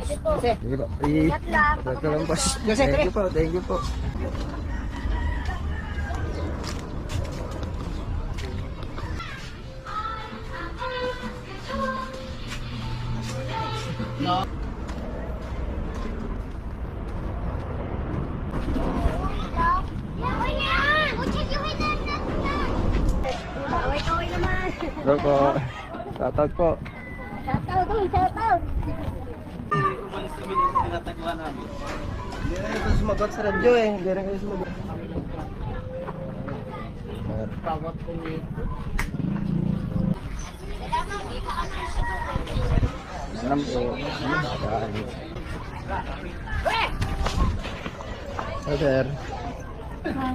Pwede po. Sige po. Ingat lang. Ito lang po. Jose, Thank you po. Thank you po. No. Kaway-kaway naman. Hello po. Shoutout po. Shoutout din, shoutout. Umalis kami ng tinatagwa namin. Hindi na ito sumagot sa radyo eh. Hindi na kayo sumagot. Tawag ko nito. Salam po. Hello sir.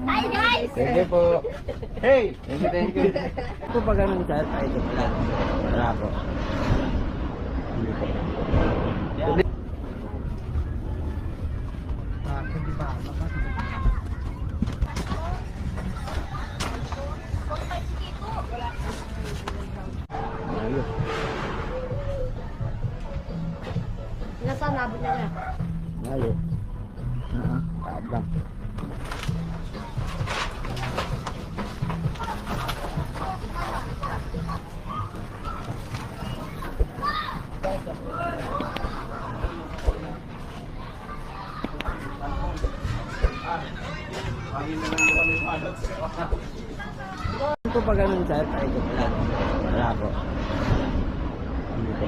Hi guys! Thank you po. Hey! Thank you. Po pa ganun sir? Ay, ito pala. Wala po. Hindi po. Hindi pa. Ayos. Nasaan nabot na niya? Ayos. Tabang. Ano po pa ganun sir? Ay, ito pala. Wala po. Hindi po.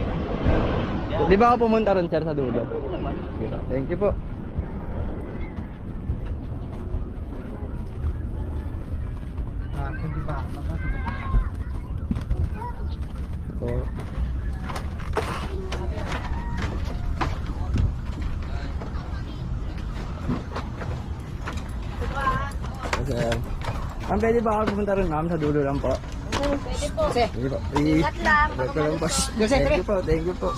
Di ba ako pumunta ron sir sa dulo? Thank you po. Hindi pa. So, sir. Ma'am, pwede ba ako pumunta ron ma'am? Sa dulo lang po. Pwede po. Jose. Sige po. Ingat lang. Ito lang po. Jose, Thank you po. Thank you po.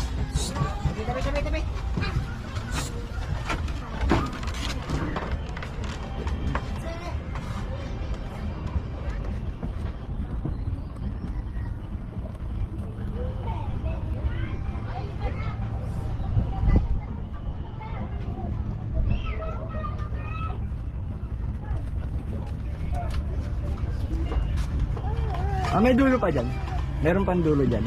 Tabi. Ah, may dulo pa dyan. Meron pang dulo dyan.